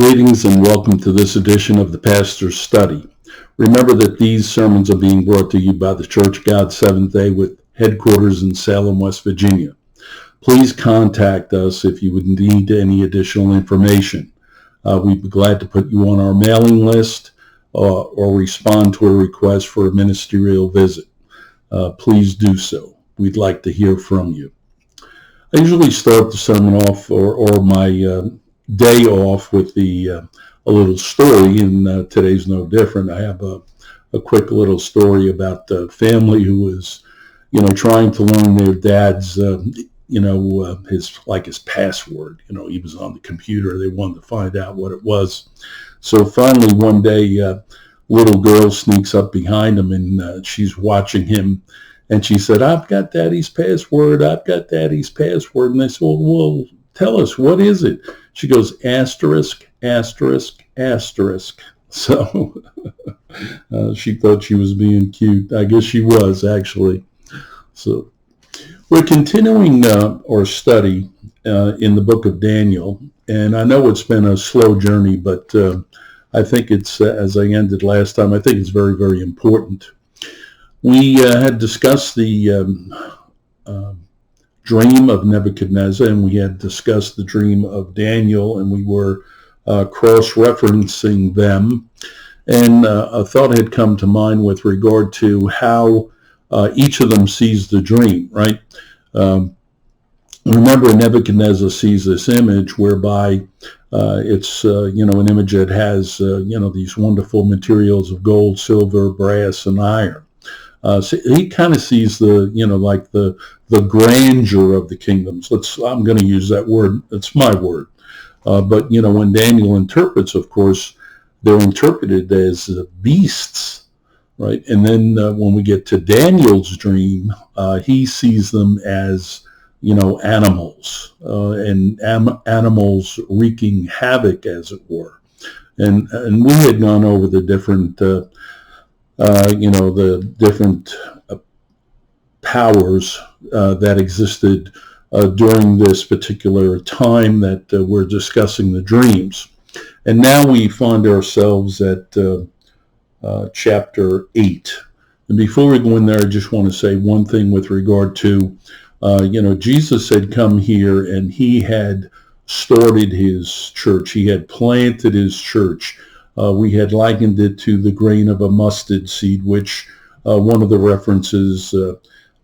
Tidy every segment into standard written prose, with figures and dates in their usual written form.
Greetings and welcome to this edition of the Pastor's Study. Remember that these sermons are being brought to you by the Church of God Seventh Day with headquarters in Salem, West Virginia. Please contact us if you would need any additional information. We'd be glad to put you on our mailing list or respond to a request for a ministerial visit. Please do so. We'd like to hear from you. I usually start the sermon off or my day off with a little story, and today's no different. I have a quick little story about a family who was, trying to learn their dad's, his password. He was on the computer. They wanted to find out what it was. So finally, one day, little girl sneaks up behind him, and she's watching him. And she said, "I've got Daddy's password. I've got Daddy's password." And they said, well, tell us, what is it? She goes, asterisk, asterisk, asterisk. So she thought she was being cute. I guess she was, actually. So we're continuing our study in the book of Daniel. And I know it's been a slow journey, but I think it's, as I ended last time, I think it's very, very important. We had discussed the dream of Nebuchadnezzar, and we had discussed the dream of Daniel, and we were cross-referencing them. And a thought had come to mind with regard to how each of them sees the dream, right? Remember, Nebuchadnezzar sees this image whereby it's, an image that has, these wonderful materials of gold, silver, brass, and iron. So he kind of sees the grandeur of the kingdoms. I'm going to use that word. It's my word. But when Daniel interprets, of course, they're interpreted as beasts, right? And then when we get to Daniel's dream, he sees them as, animals, and animals wreaking havoc, as it were. And we had gone over the different the different powers that existed during this particular time that we're discussing the dreams. And now we find ourselves at chapter 8. And before we go in there, I just want to say one thing with regard to, Jesus had come here and he had started his church. He had planted his church. We had likened it to the grain of a mustard seed, which one of the references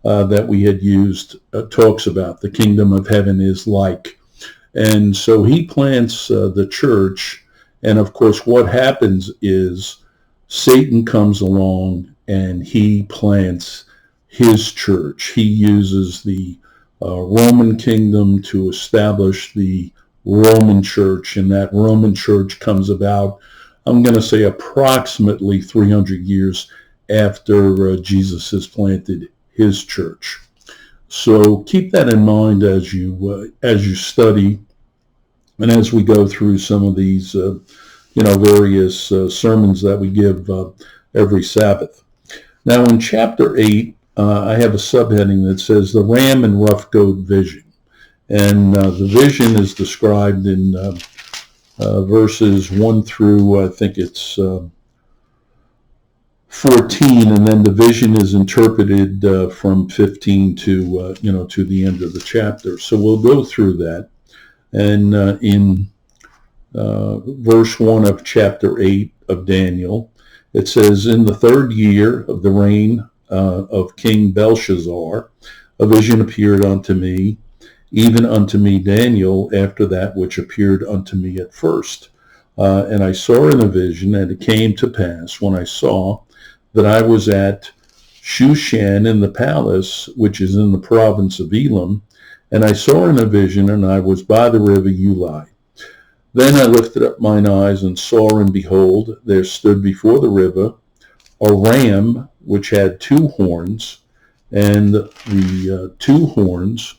that we had used talks about. The kingdom of heaven is like. And so he plants the church. And of course, what happens is Satan comes along and he plants his church. He uses the Roman kingdom to establish the Roman church. And that Roman church comes about, I'm going to say, approximately 300 years after Jesus has planted his church. So keep that in mind as you study and as we go through some of these, various sermons that we give every Sabbath. Now, in chapter 8, I have a subheading that says the ram and rough goat vision, and the vision is described in verses 1 through, I think it's 14, and then the vision is interpreted from 15 to, to the end of the chapter. So we'll go through that. And in verse 1 of chapter 8 of Daniel, it says, "In the 3rd year of the reign of King Belshazzar, a vision appeared unto me, even unto me Daniel, after that which appeared unto me at first. And I saw in a vision, and it came to pass, when I saw, that I was at Shushan in the palace, which is in the province of Elam, and I saw in a vision, and I was by the river Ulai. Then I lifted up mine eyes, and saw, and behold, there stood before the river a ram, which had 2 horns, and the 2 horns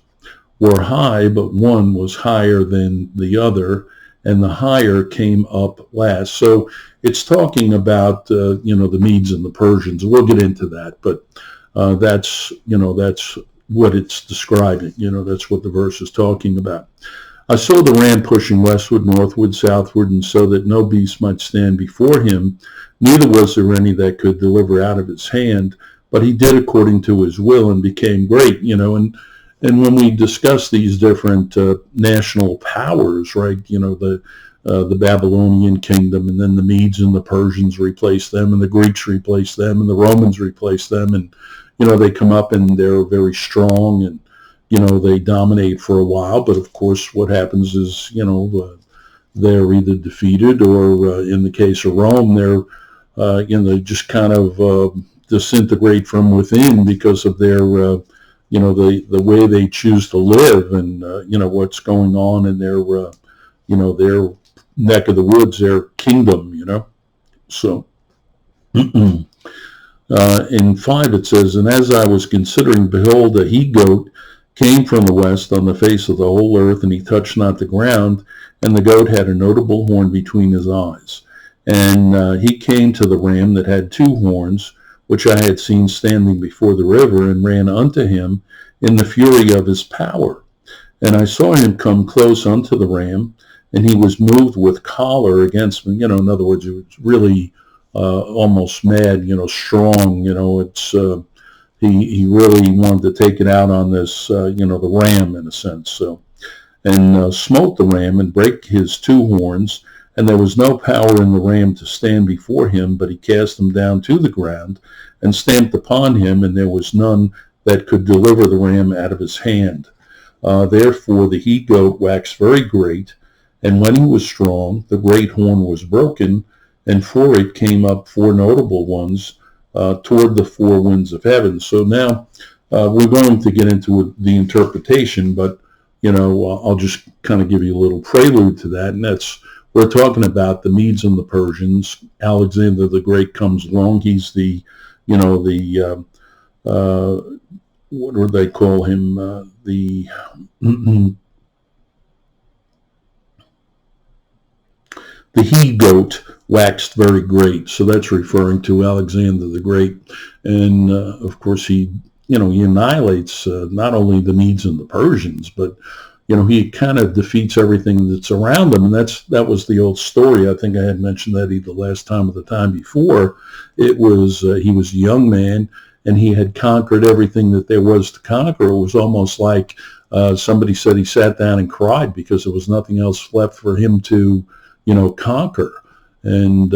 were high, but one was higher than the other, and the higher came up last." So it's talking about, the Medes and the Persians. We'll get into that, but that's what it's describing. That's what the verse is talking about. I saw the ram pushing westward, northward, southward, and so that no beast might stand before him. Neither was there any that could deliver out of his hand, but he did according to his will and became great, and when we discuss these different national powers, right, the Babylonian kingdom, and then the Medes and the Persians replaced them, and the Greeks replaced them, and the Romans replaced them, and they come up and they're very strong, and they dominate for a while. But of course, what happens is they're either defeated, or in the case of Rome, they're they just kind of disintegrate from within because of their the way they choose to live, and what's going on in their their neck of the woods, their kingdom. So in 5 it says, "And as I was considering, behold, a he-goat came from the west on the face of the whole earth, and he touched not the ground, and the goat had a notable horn between his eyes. And he came to the ram that had 2 horns, which I had seen standing before the river, and ran unto him in the fury of his power. And I saw him come close unto the ram, and he was moved with choler against me." In other words, he was really almost mad, strong. He really wanted to take it out on this, the ram, in a sense. So, and smote the ram and brake his 2 horns, and there was no power in the ram to stand before him, but he cast him down to the ground and stamped upon him, and there was none that could deliver the ram out of his hand. Therefore the he-goat waxed very great, and when he was strong, the great horn was broken, and for it came up 4 notable ones toward the 4 winds of heaven. So now we're going to get into the interpretation, but I'll just kind of give you a little prelude to that, and we're talking about the Medes and the Persians. Alexander the Great comes along. He's the what would they call him? The he-goat waxed very great. So that's referring to Alexander the Great. And of course, he annihilates not only the Medes and the Persians, but he kind of defeats everything that's around him. And that was the old story. I think I had mentioned that either last time or the time before. It was he was a young man, and he had conquered everything that there was to conquer. It was almost like somebody said he sat down and cried because there was nothing else left for him to conquer. And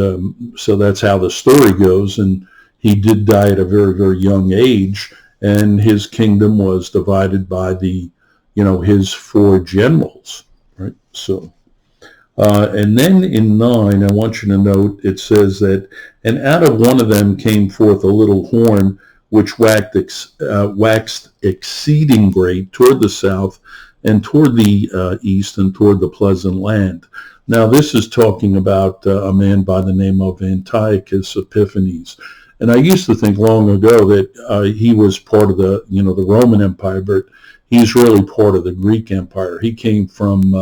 so that's how the story goes. And he did die at a very, very young age, and his kingdom was divided by his 4 generals, right? So, and then in 9, I want you to note, it says that, "And out of one of them came forth a little horn, which waxed exceeding great toward the south, and toward the east, and toward the pleasant land." Now, this is talking about a man by the name of Antiochus Epiphanes. And I used to think long ago that he was part of the Roman Empire, but he's really part of the Greek Empire. He came from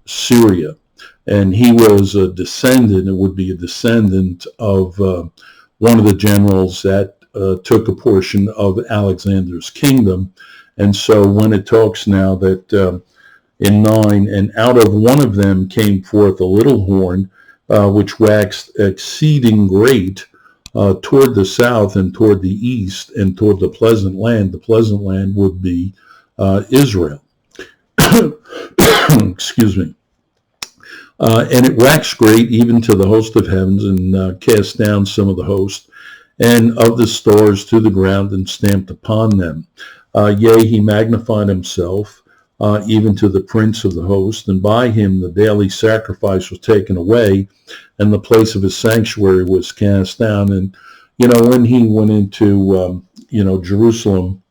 Syria, and he was a descendant, it would be a descendant of one of the generals that took a portion of Alexander's kingdom. And so when it talks now that in 9, "And out of one of them came forth a little horn, which waxed exceeding great toward the south, and toward the east, and toward the pleasant land." The pleasant land would be Israel. Excuse me. "And it waxed great even to the host of heavens, and cast down some of the host, and of the stars to the ground, and stamped upon them. Yea, he magnified himself, even to the prince of the host, and by him the daily sacrifice was taken away, and the place of his sanctuary was cast down." And when he went into Jerusalem,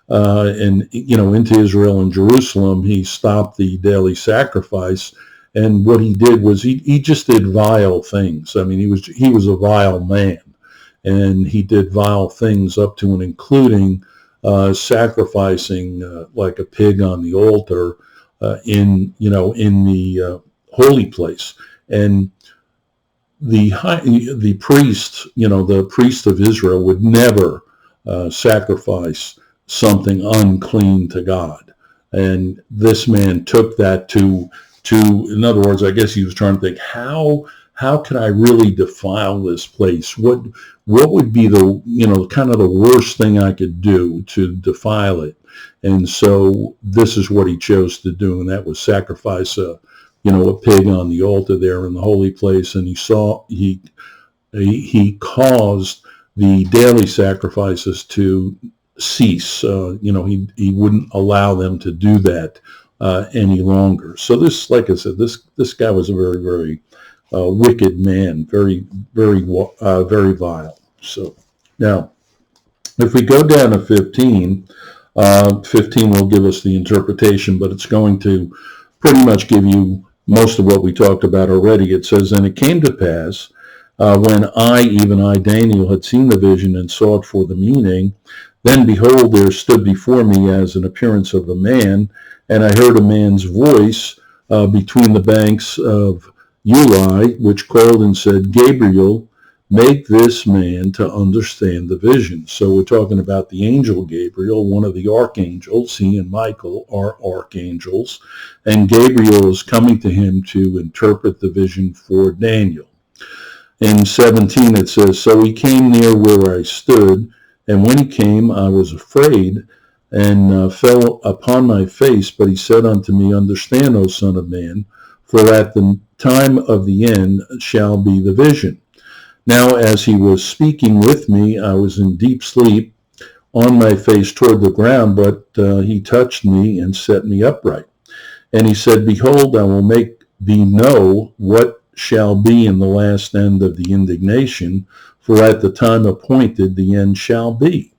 and into Israel and Jerusalem, he stopped the daily sacrifice. And what he did was he just did vile things. I mean, he was a vile man, and he did vile things up to and including sacrificing like a pig on the altar in the holy place. And the priest, the priest of Israel would never sacrifice something unclean to God. And this man took that to, in other words, I guess he was trying to think, how can I really defile this place? What would be the, kind of the worst thing I could do to defile it? And so this is what he chose to do, and that was sacrifice a pig on the altar there in the holy place. And he caused the daily sacrifices to cease. He wouldn't allow them to do that any longer. So this, like I said, this guy was a very, very wicked man, very, very, very vile. So now, if we go down to 15, 15 will give us the interpretation, but it's going to pretty much give you most of what we talked about already. It says, "And it came to pass, when even I, Daniel, had seen the vision and sought for the meaning, then behold, there stood before me as an appearance of a man, and I heard a man's voice between the banks of Uli, which called and said, Gabriel, make this man to understand the vision." So we're talking about the angel Gabriel, one of the archangels. He and Michael are archangels, and Gabriel is coming to him to interpret the vision for Daniel. In 17 it says, "So he came near where I stood, and when he came I was afraid, and fell upon my face. But he said unto me, Understand, O son of man, for at the time of the end shall be the vision. Now as he was speaking with me, I was in deep sleep, on my face toward the ground, but he touched me and set me upright. And he said, Behold, I will make thee know what shall be in the last end of the indignation, for at the time appointed the end shall be."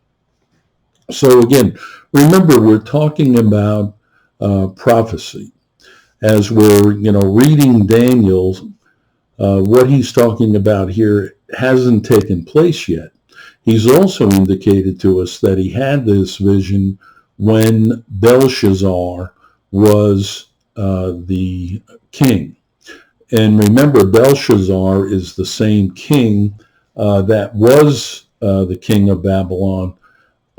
So again, remember, we're talking about prophecy. As we're reading Daniel, what he's talking about here hasn't taken place yet. He's also indicated to us that he had this vision when Belshazzar was the king. And remember, Belshazzar is the same king that was the king of Babylon,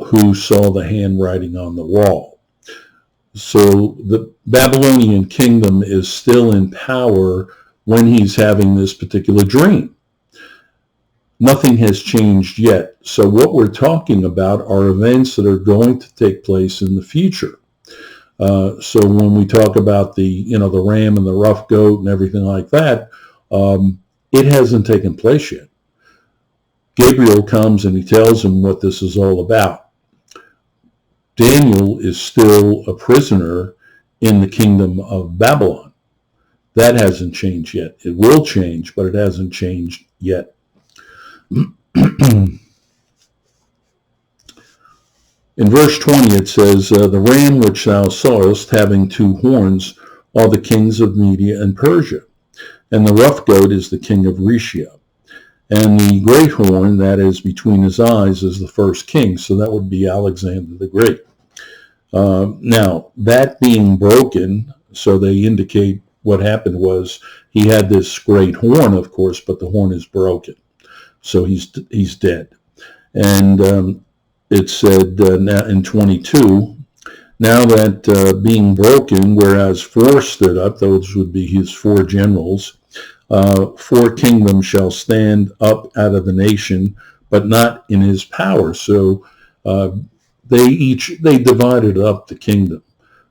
who saw the handwriting on the wall. So the Babylonian kingdom is still in power when he's having this particular dream. Nothing has changed yet. So what we're talking about are events that are going to take place in the future. So when we talk about the ram and the rough goat and everything like that, it hasn't taken place yet. Gabriel comes and he tells him what this is all about. Daniel is still a prisoner in the kingdom of Babylon. That hasn't changed yet. It will change, but it hasn't changed yet. In verse 20 it says, "The ram which thou sawest having two horns are the kings of Media and Persia, and the rough goat is the king of Rishia. And the great horn that is between his eyes is the first king." So that would be Alexander the Great. Now, that being broken, so they indicate what happened was he had this great horn, of course, but the horn is broken. So he's dead. And it said now in 22, "Now that being broken, whereas four stood up," those would be his four generals, "four kingdoms shall stand up out of the nation, but not in his power." So they divided up the kingdom.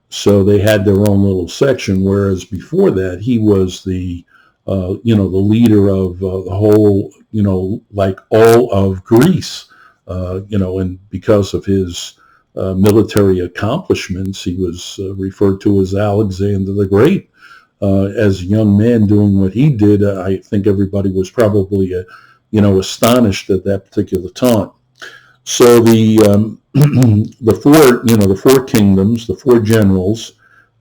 So they had their own little section, whereas before that he was the the leader of the whole, like all of Greece, and because of his military accomplishments, he was referred to as Alexander the Great. As a young man doing what he did, I think everybody was probably, astonished at that particular time. So the four kingdoms, the four generals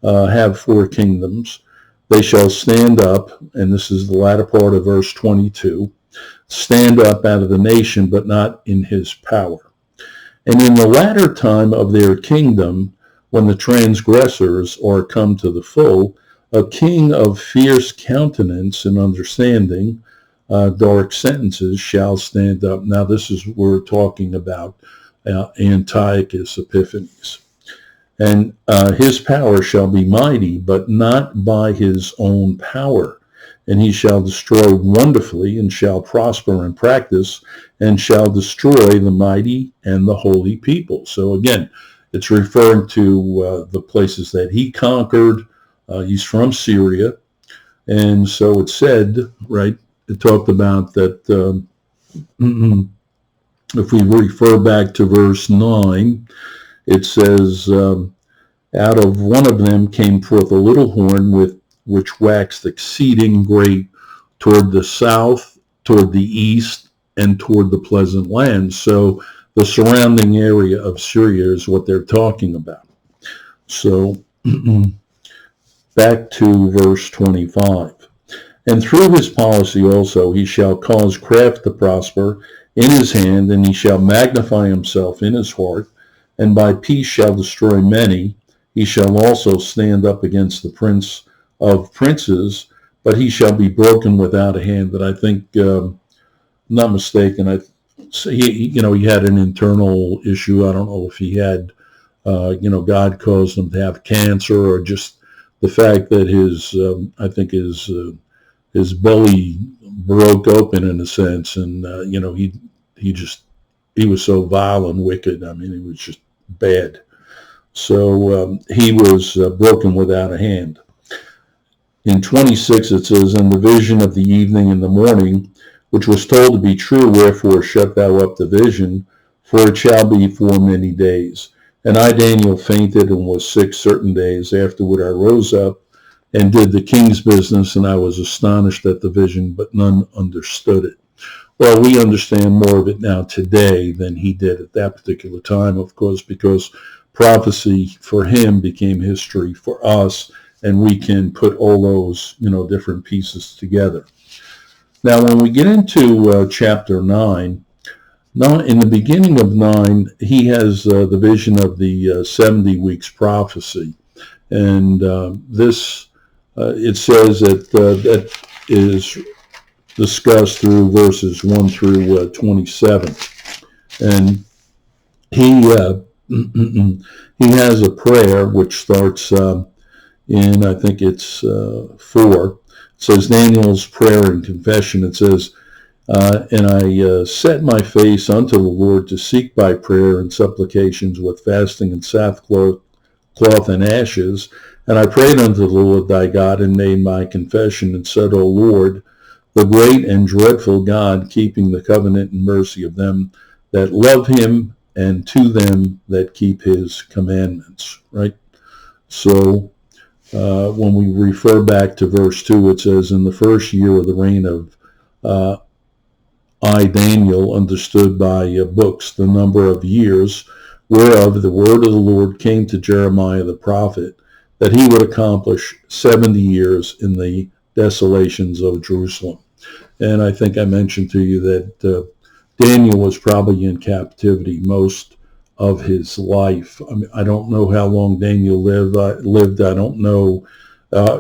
have four kingdoms. They shall stand up, and this is the latter part of verse 22, stand up out of the nation, but not in his power. And in the latter time of their kingdom, when the transgressors are come to the full, a king of fierce countenance and understanding, dark sentences, shall stand up. Now this is, we're talking about Antiochus Epiphanes. And his power shall be mighty, but not by his own power. And he shall destroy wonderfully, and shall prosper in practice, and shall destroy the mighty and the holy people. So again, it's referring to the places that he conquered. He's from Syria. And so it said, right, it talked about that if we refer back to verse 9, it says, out of one of them came forth a little horn which waxed exceeding great toward the south, toward the east, and toward the pleasant land. So the surrounding area of Syria is what they're talking about. So back to verse 25. And through his policy also he shall cause craft to prosper in his hand, and he shall magnify himself in his heart, and by peace shall destroy many. He shall also stand up against the prince of princes, but he shall be broken without a hand. And I think, not mistaken, he had an internal issue. I don't know if he had, God caused him to have cancer, or just the fact that his belly broke open in a sense, and he was so vile and wicked. I mean, it was just bad. So he was broken without a hand. In 26 it says, "And the vision of the evening and the morning, which was told to be true, wherefore shut thou up the vision, for it shall be for many days. And I, Daniel, fainted and was sick certain days. Afterward I rose up and did the king's business, and I was astonished at the vision, but none understood it." Well, we understand more of it now today than he did at that particular time, of course, because prophecy for him became history for us, and we can put all those, different pieces together. Now, when we get into chapter 9, in the beginning of 9, he has the vision of the 70 weeks prophecy. And this, it says that is discussed through verses 1 through 27. And he has a prayer which starts in, I think it's 4. It says Daniel's prayer and confession. It says, "And I set my face unto the Lord to seek by prayer and supplications with fasting and sackcloth and ashes. And I prayed unto the Lord thy God, and made my confession, and said, O Lord, the great and dreadful God, keeping the covenant and mercy of them that love him, and to them that keep his commandments." Right? So when we refer back to verse 2, it says, "In the first year of the reign of I, Daniel, understood by books the number of years whereof the word of the Lord came to Jeremiah the prophet, that he would accomplish 70 years in the desolations of Jerusalem." And I think I mentioned to you that Daniel was probably in captivity most of his life. I mean, I don't know how long Daniel lived. I don't know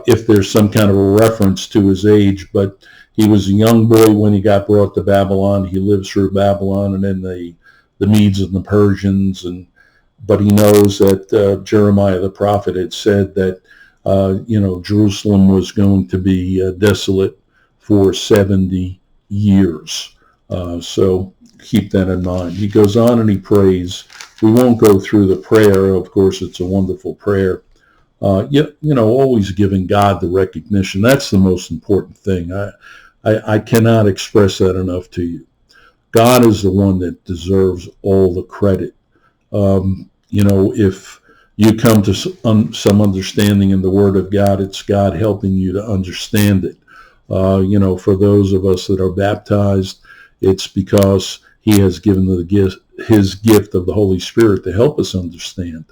if there's some kind of a reference to his age, but he was a young boy when he got brought to Babylon. He lived through Babylon and then the Medes and the Persians, but he knows that Jeremiah the prophet had said that Jerusalem was going to be desolate for 70 years. So keep that in mind. He goes on and he prays. We won't go through the prayer. Of course, it's a wonderful prayer. Always giving God the recognition. That's the most important thing. I cannot express that enough to you. God is the one that deserves all the credit. If you come to some understanding in the Word of God, it's God helping you to understand it. For those of us that are baptized, it's because he has given his gift of the Holy Spirit to help us understand.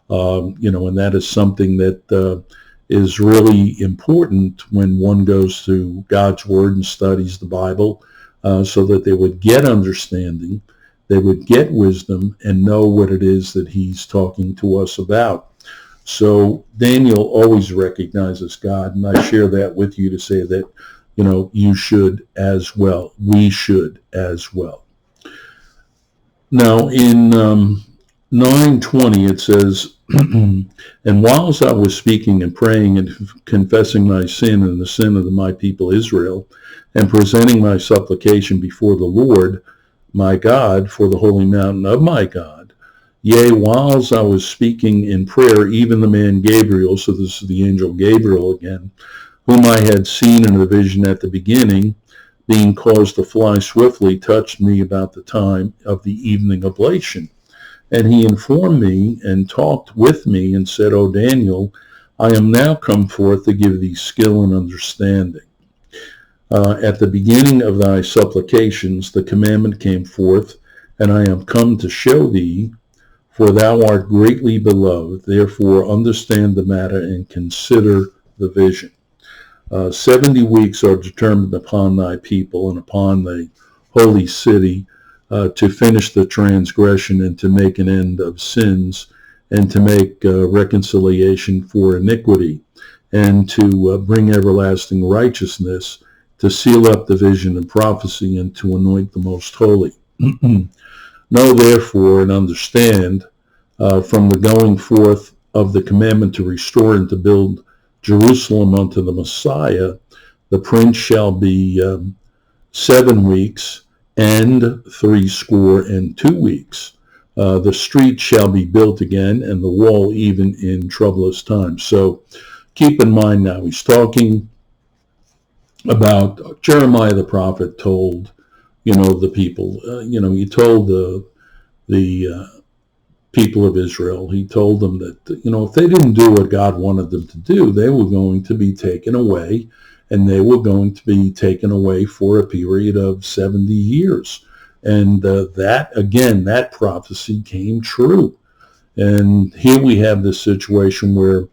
And that is something that is really important when one goes through God's Word and studies the Bible, so that they would get understanding, they would get wisdom, and know what it is that he's talking to us about. So Daniel always recognizes God, and I share that with you to say that, you should as well. We should as well. Now in 9:20 it says, And whilst I was speaking and praying and confessing my sin and the sin of my people Israel, and presenting my supplication before the Lord my God for the holy mountain of my God, yea, whilst I was speaking in prayer, even the man Gabriel, so this is the angel Gabriel again, whom I had seen in a vision at the beginning, being caused to fly swiftly, touched me about the time of the evening oblation. And he informed me and talked with me and said, O Daniel, I am now come forth to give thee skill and understanding. At the beginning of thy supplications, the commandment came forth, and I am come to show thee, for thou art greatly beloved. Therefore understand the matter and consider the vision. 70 weeks are determined upon thy people and upon the holy city to finish the transgression and to make an end of sins and to make reconciliation for iniquity and to bring everlasting righteousness, to seal up the vision and prophecy and to anoint the most holy. Know therefore and understand from the going forth of the commandment to restore and to build Jerusalem unto the Messiah, the prince shall be 7 weeks and 62 weeks. The street shall be built again, and the wall even in troublous times. So keep in mind now, he's talking about Jeremiah the prophet told, the people, he told the people of Israel, he told them that, if they didn't do what God wanted them to do, they were going to be taken away, and they were going to be taken away for a period of 70 years. And that prophecy came true. And here we have this situation where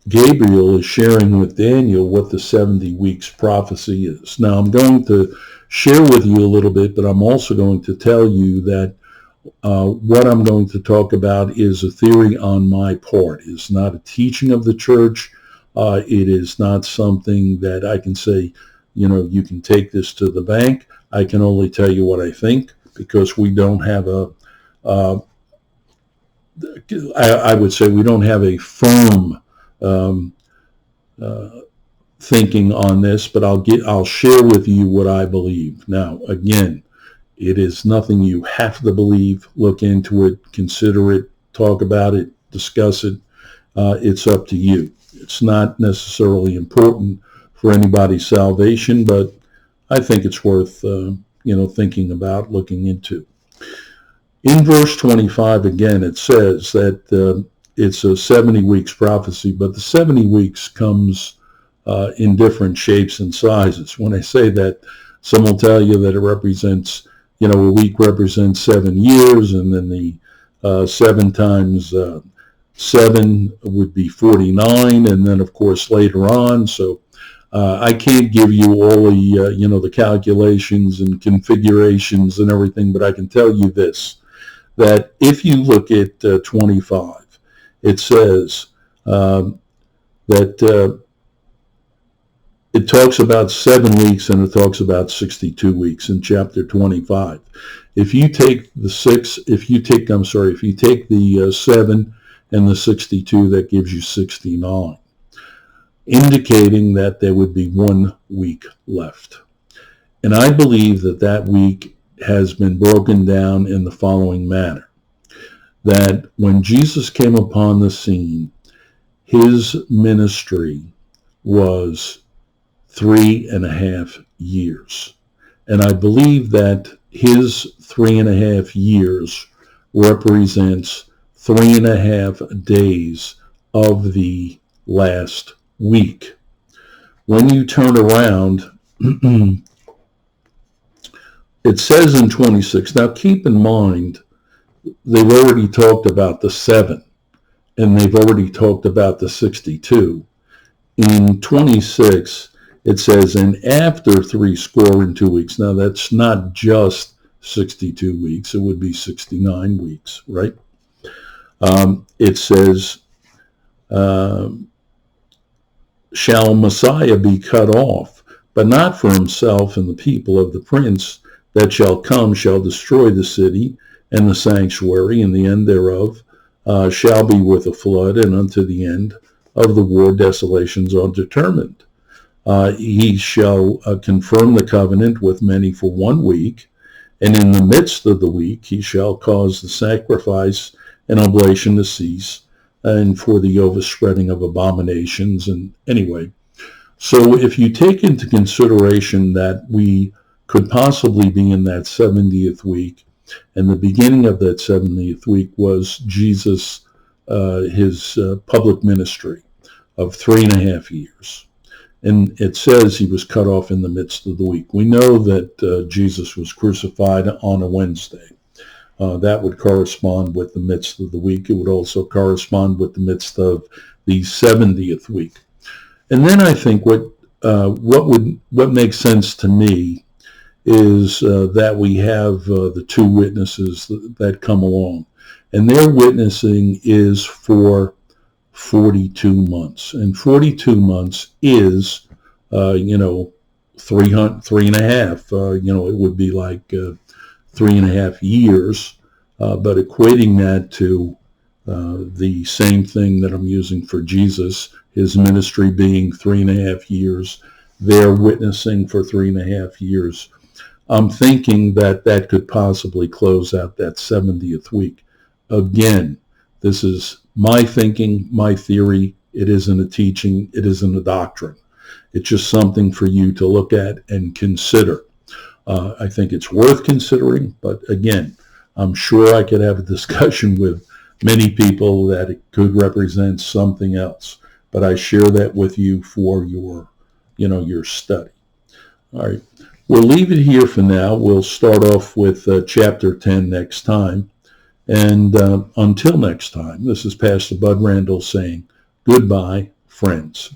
Gabriel is sharing with Daniel what the 70 weeks prophecy is. Now, I'm going to share with you a little bit, but I'm also going to tell you that what I'm going to talk about is a theory on my part. It's not a teaching of the church. It is not something that I can say, you can take this to the bank. I can only tell you what I think, because we don't have I would say we don't have a firm thinking on this, but I'll share with you what I believe. Now, again, it is nothing you have to believe. Look into it, consider it, talk about it, discuss it. It's up to you. It's not necessarily important for anybody's salvation, but I think it's worth thinking about, looking into. In verse 25, again, it says that it's a 70 weeks prophecy, but the 70 weeks comes in different shapes and sizes. When I say that, some will tell you that it represents, a week represents 7 years, and then the 7 times 7 would be 49, and then of course later on. So I can't give you all the the calculations and configurations and everything, but I can tell you this, that if you look at 25, it says that it talks about 7 weeks and it talks about 62 weeks in chapter 25. If you take the 7 and the 62, that gives you 69, indicating that there would be 1 week left. And I believe that week has been broken down in the following manner, that when Jesus came upon the scene, his ministry was 3.5 years. And I believe that his 3.5 years represents 3.5 days of the last week. When you turn around, it says in 26, now keep in mind, they've already talked about the 7, and they've already talked about the 62. In 26, it says, and after 62 weeks. Now, that's not just 62 weeks. It would be 69 weeks, right? It says, shall Messiah be cut off, but not for himself and the people of the prince that shall come shall destroy the city, and the sanctuary, and the end thereof shall be with a flood, and unto the end of the war desolations are determined. He shall confirm the covenant with many for 1 week, and in the midst of the week he shall cause the sacrifice and oblation to cease, and for the overspreading of abominations. And anyway, so if you take into consideration that we could possibly be in that 70th week, and the beginning of that 70th week was Jesus, his public ministry of 3.5 years. And it says he was cut off in the midst of the week. We know that Jesus was crucified on a Wednesday. That would correspond with the midst of the week. It would also correspond with the midst of the 70th week. And then I think what makes sense to me is that we have the 2 witnesses that come along, and their witnessing is for 42 months, and 42 months is 3.5. It would be like 3.5 years, but equating that to the same thing that I'm using for Jesus, his ministry being 3.5 years, their witnessing for 3.5 years. I'm thinking that that could possibly close out that 70th week. Again, this is my thinking, my theory. It isn't a teaching. It isn't a doctrine. It's just something for you to look at and consider. I think it's worth considering, but again, I'm sure I could have a discussion with many people that it could represent something else, but I share that with you for your study. All right. We'll leave it here for now. We'll start off with chapter 10 next time. And until next time, this is Pastor Bud Randall saying goodbye, friends.